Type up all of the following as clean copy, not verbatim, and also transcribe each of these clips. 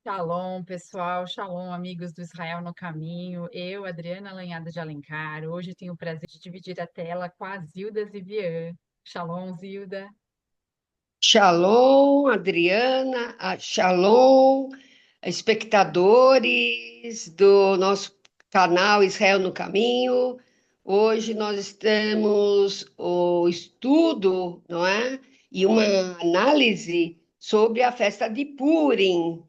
Shalom, pessoal. Shalom, amigos do Israel no Caminho. Eu, Adriana Lanhada de Alencar, hoje tenho o prazer de dividir a tela com a Zilda Zivian. Shalom, Zilda. Shalom, Adriana, shalom, espectadores do nosso canal Israel no Caminho. Hoje nós temos o estudo, não é? E uma análise sobre a festa de Purim.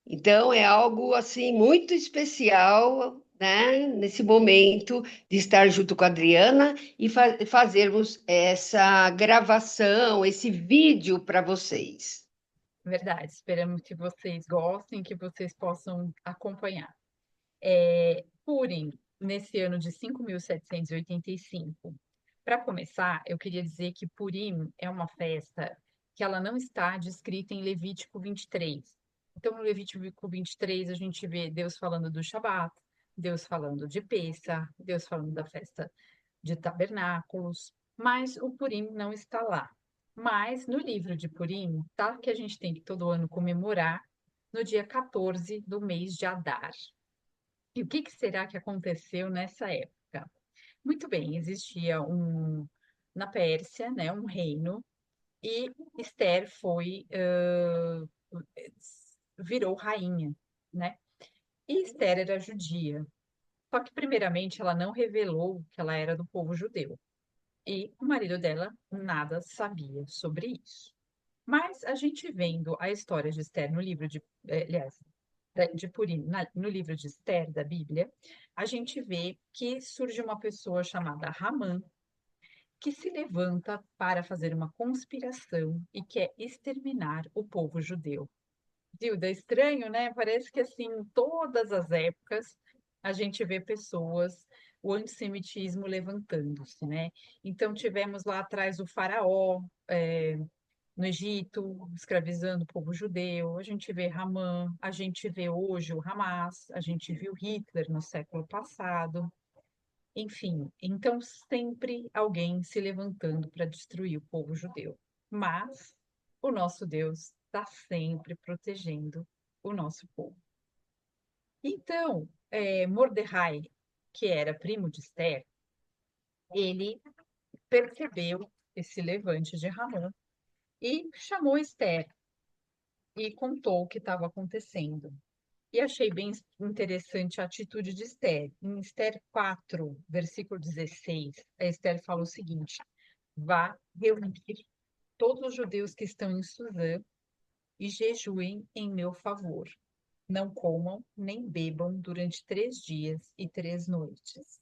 Então, é algo assim muito especial, né, nesse momento de estar junto com a Adriana e fazermos essa gravação, esse vídeo para vocês. Verdade, esperamos que vocês gostem, que vocês possam acompanhar. Purim, nesse ano de 5.785. Para começar, eu queria dizer que Purim é uma festa que ela não está descrita em Levítico 23. Então, no Levítico 23, a gente vê Deus falando do Shabat, Deus falando de Pêssar, Deus falando da festa de tabernáculos, mas o Purim não está lá. Mas no livro de Purim, tá que a gente tem que todo ano comemorar no dia 14 do mês de Adar. E o que que será que aconteceu nessa época? Muito bem, existia na Pérsia, né, um reino, e Esther virou rainha, né? E Esther era judia. Só que, primeiramente, ela não revelou que ela era do povo judeu. E o marido dela nada sabia sobre isso. Mas a gente vendo a história de Esther no livro aliás, de Purim, no livro de Esther da Bíblia, a gente vê que surge uma pessoa chamada Ramã, que se levanta para fazer uma conspiração e quer exterminar o povo judeu. Zilda, é estranho, né? Parece que assim, em todas as épocas, a gente vê pessoas, o antissemitismo levantando-se, né? Então, tivemos lá atrás o faraó, no Egito, escravizando o povo judeu, a gente vê Ramã, a gente vê hoje o Hamas, a gente viu Hitler no século passado, enfim, então sempre alguém se levantando para destruir o povo judeu. Mas o nosso Deus está sempre protegendo o nosso povo. Então, Mordecai, que era primo de Esther, ele percebeu esse levante de Ramã e chamou Esther e contou o que estava acontecendo. E achei bem interessante a atitude de Esther. Em Esther 4, versículo 16, a Esther fala o seguinte: vá reunir todos os judeus que estão em Suzã e jejuem em meu favor. Não comam nem bebam durante 3 dias e 3 noites.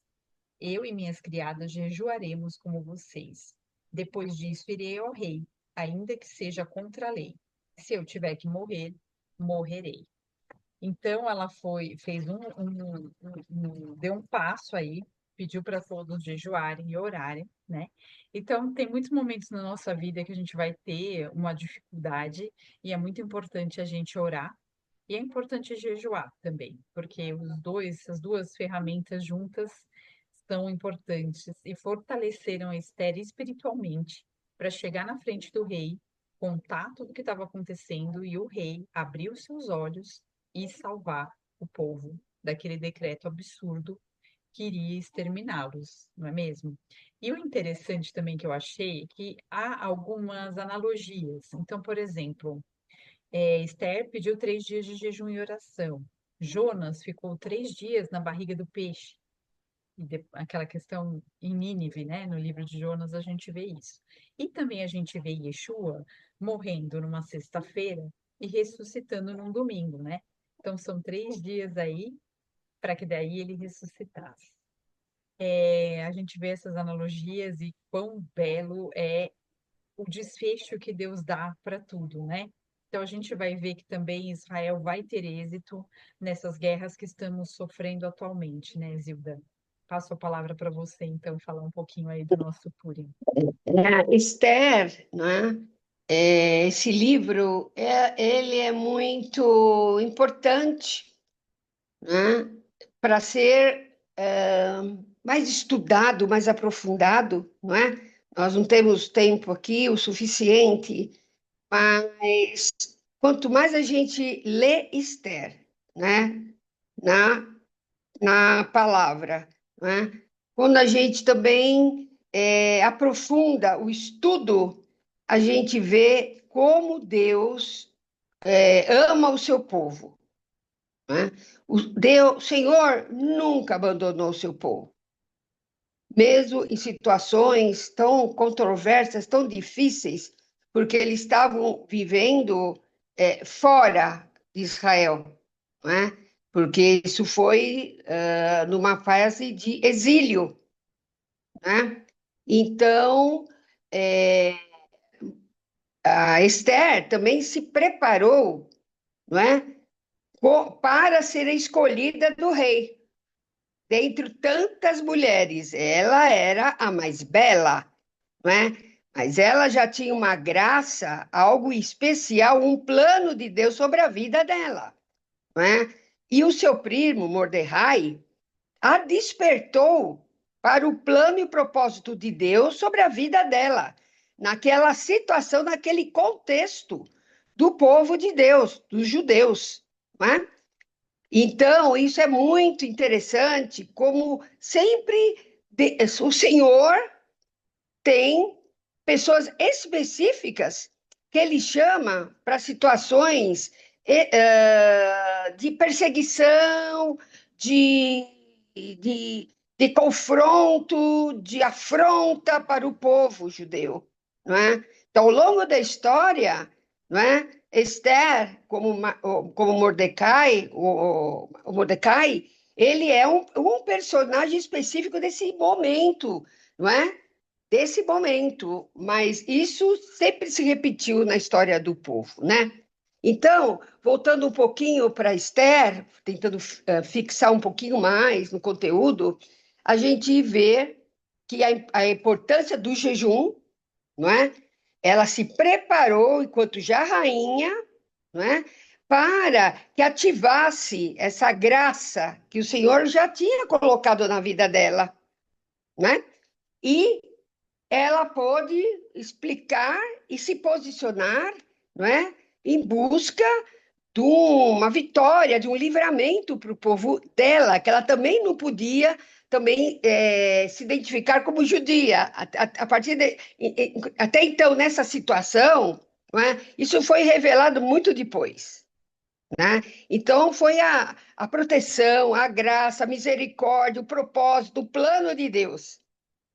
Eu e minhas criadas jejuaremos como vocês. Depois disso, irei ao rei, ainda que seja contra a lei. Se eu tiver que morrer, morrerei. Então, ela deu um passo aí, pediu para todos jejuarem e orarem, né? Então, tem muitos momentos na nossa vida que a gente vai ter uma dificuldade e é muito importante a gente orar e é importante jejuar também, porque as duas ferramentas juntas são importantes e fortaleceram a Esther espiritualmente para chegar na frente do rei, contar tudo o que estava acontecendo e o rei abrir os seus olhos e salvar o povo daquele decreto absurdo que iria exterminá-los, não é mesmo? E o interessante também que eu achei é que há algumas analogias. Então, por exemplo, Esther pediu 3 dias de jejum e oração. Jonas ficou 3 dias na barriga do peixe. Aquela questão em Nínive, né? No livro de Jonas a gente vê isso. E também a gente vê Yeshua morrendo numa sexta-feira e ressuscitando num domingo, né? Então são 3 dias aí para que daí ele ressuscitasse. A gente vê essas analogias e quão belo é o desfecho que Deus dá para tudo, né? Então a gente vai ver que também Israel vai ter êxito nessas guerras que estamos sofrendo atualmente, né, Zilda? Passo a palavra para você, então, falar um pouquinho aí do nosso Purim. Esther, né? Esse livro, ele é muito importante, né? Para ser mais estudado, mais aprofundado, não é? Nós não temos tempo aqui o suficiente, mas quanto mais a gente lê Esther, né, na, na palavra, né, quando a gente também aprofunda o estudo, a gente vê como Deus ama o seu povo, né? O Senhor nunca abandonou o seu povo, mesmo em situações tão controversas, tão difíceis, porque eles estavam vivendo fora de Israel, não é? Porque isso foi numa fase de exílio, né? Então, é, a Esther também se preparou, não é? Para ser a escolhida do rei. Dentre tantas mulheres, ela era a mais bela, não é? Mas ela já tinha uma graça, algo especial, um plano de Deus sobre a vida dela, não é? E o seu primo, Mordecai, a despertou para o plano e o propósito de Deus sobre a vida dela, naquela situação, naquele contexto do povo de Deus, dos judeus, não é? Então, isso é muito interessante, como sempre o Senhor tem pessoas específicas que ele chama para situações de perseguição, de, de, de confronto, de afronta para o povo judeu, não é? Então, ao longo da história, não é? Esther, como Mordecai, o Mordecai, ele é um personagem específico desse momento, não é? Desse momento, mas isso sempre se repetiu na história do povo, né? Então, voltando um pouquinho para Esther, tentando fixar um pouquinho mais no conteúdo, a gente vê que a importância do jejum, não é? Ela se preparou enquanto já rainha, não é? Para que ativasse essa graça que o Senhor já tinha colocado na vida dela, né? E ela pôde explicar e se posicionar, não é? Em busca de uma vitória, de um livramento para o povo dela, que ela também não podia também se identificar como judia. A partir até então, nessa situação, não é? Isso foi revelado muito depois. Né? Então, foi a proteção, a graça, a misericórdia, o propósito, o plano de Deus,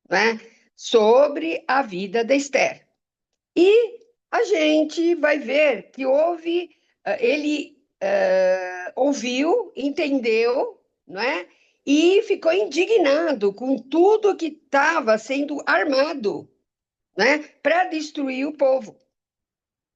né? Sobre a vida de Esther. E a gente vai ver que houve, ele ouviu, entendeu, não é? E ficou indignado com tudo que estava sendo armado, né? Para destruir o povo.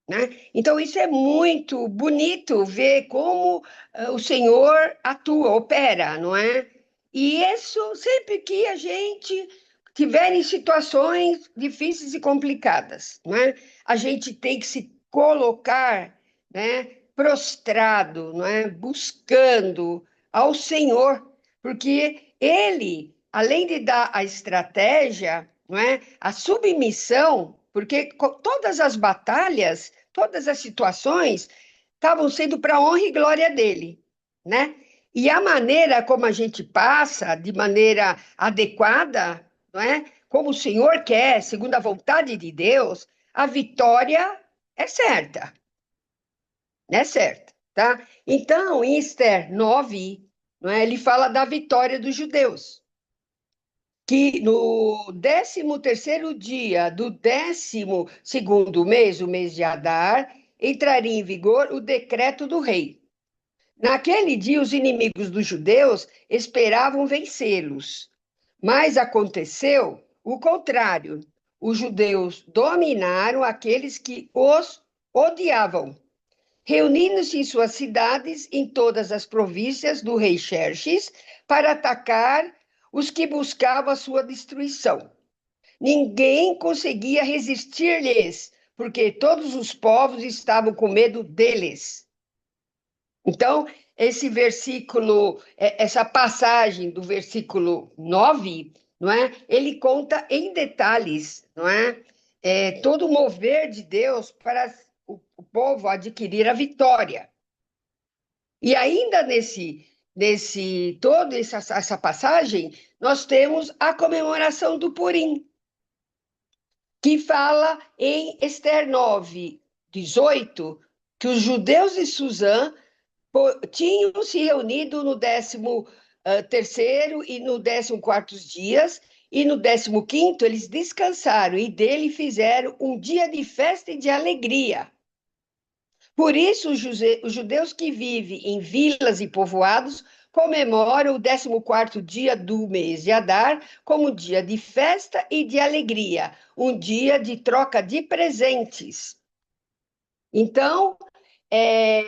Né? Então, isso é muito bonito ver como o Senhor atua, opera, não é? E isso sempre que a gente tiver em situações difíceis e complicadas, não é? A gente tem que se colocar, né, prostrado, não é? Buscando ao Senhor, porque Ele, além de dar a estratégia, não é? A submissão, porque todas as batalhas, todas as situações estavam sendo para a honra e glória dele, né? E a maneira como a gente passa, de maneira adequada, não é? Como o Senhor quer, segundo a vontade de Deus, a vitória é certa, é certa, tá? Então, em Esther 9, não é? Ele fala da vitória dos judeus, que no 13º dia do 12º mês, o mês de Adar, entraria em vigor o decreto do rei. Naquele dia, os inimigos dos judeus esperavam vencê-los, mas aconteceu o contrário. Os judeus dominaram aqueles que os odiavam, reunindo-se em suas cidades em todas as províncias do rei Xerxes para atacar os que buscavam a sua destruição. Ninguém conseguia resistir-lhes, porque todos os povos estavam com medo deles. Então, esse versículo, essa passagem do versículo 9, não é? Ele conta em detalhes, não é? Todo o mover de Deus para o povo a adquirir a vitória. E ainda toda essa passagem, nós temos a comemoração do Purim, que fala em Ester 9:18, que os judeus de Suzã tinham se reunido no 13º e no 14º dias, e no 15º eles descansaram, e dele fizeram um dia de festa e de alegria. Por isso, os judeus que vivem em vilas e povoados comemoram o 14º dia do mês de Adar como dia de festa e de alegria, um dia de troca de presentes. Então, é,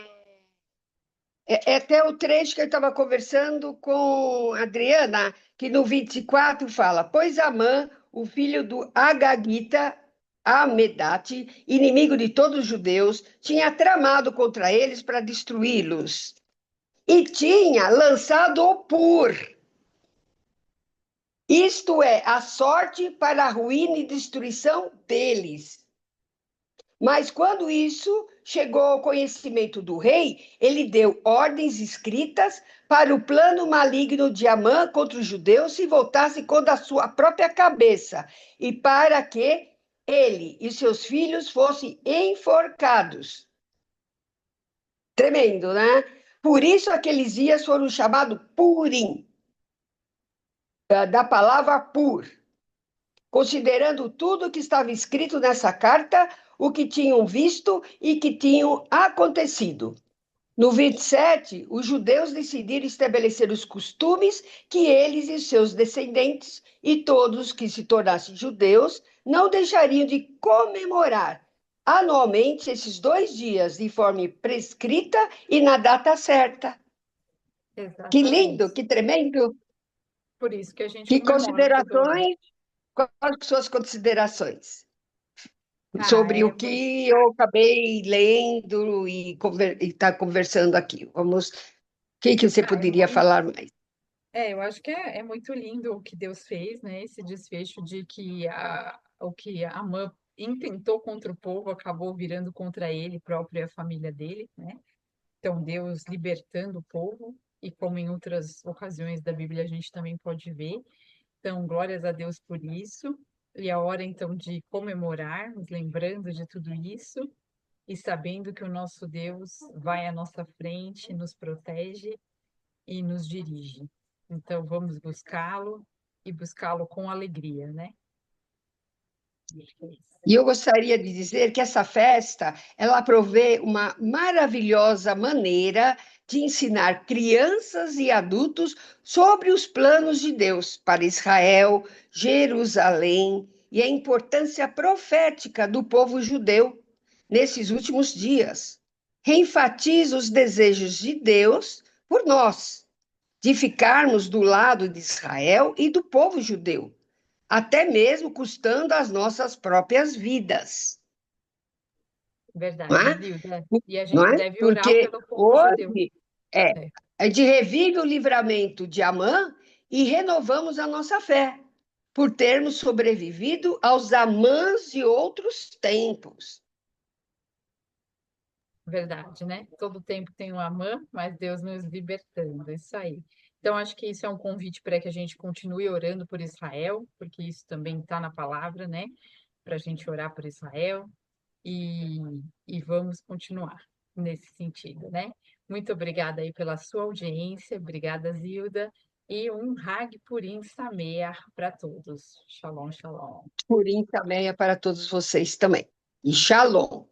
é até o trecho que eu estava conversando com a Adriana, que no 24 fala: Pois Amã, o filho do Agagita, Amedate, inimigo de todos os judeus, tinha tramado contra eles para destruí-los e tinha lançado o pur, isto é, a sorte para a ruína e destruição deles. Mas quando isso chegou ao conhecimento do rei, ele deu ordens escritas para o plano maligno de Amã contra os judeus se voltasse contra a sua própria cabeça, e para que ele e seus filhos fossem enforcados. Tremendo, né? Por isso aqueles dias foram chamados Purim, da palavra pur, considerando tudo que estava escrito nessa carta, o que tinham visto e que tinham acontecido. No 27, os judeus decidiram estabelecer os costumes que eles e seus descendentes e todos que se tornassem judeus não deixariam de comemorar anualmente esses 2 dias de forma prescrita e na data certa. Que lindo, Exatamente. que tremendo. Por isso que a gente Que comemora todo ano. considerações? Quais são suas considerações Ah, sobre o que eu acabei lendo e está conversando aqui? Vamos, o que você é poderia falar mais? eu acho que é muito lindo o que Deus fez, né? Esse desfecho de que o que a Amã intentou contra o povo acabou virando contra ele próprio e a família dele, né? Então, Deus libertando o povo, e como em outras ocasiões da Bíblia a gente também pode ver. Então, glórias a Deus por isso. E a hora então de comemorar, nos lembrando de tudo isso e sabendo que o nosso Deus vai à nossa frente, nos protege e nos dirige. Então, vamos buscá-lo e buscá-lo com alegria, né? Acho que é isso. E eu gostaria de dizer que essa festa, ela provê uma maravilhosa maneira de ensinar crianças e adultos sobre os planos de Deus para Israel, Jerusalém e a importância profética do povo judeu nesses últimos dias. Reenfatiza os desejos de Deus por nós, de ficarmos do lado de Israel e do povo judeu, até mesmo custando as nossas próprias vidas, não Verdade, é? Zilda. E a Não gente é? deve orar Porque pelo povo judeu. hoje é, É, a gente revive o livramento de Amã e renovamos a nossa fé, por termos sobrevivido aos Amãs de outros tempos. verdade, né? Todo tempo tem um Amã, mas Deus nos libertando, é isso aí. Então, acho que isso é um convite para que a gente continue orando por Israel, porque isso também está na palavra, né? Para a gente orar por Israel e, e vamos continuar nesse sentido, né? Muito obrigada aí pela sua audiência, obrigada, Zilda, e um Hag Purim Sameach para todos. Shalom, shalom. Purim também é para todos vocês também. E Shalom.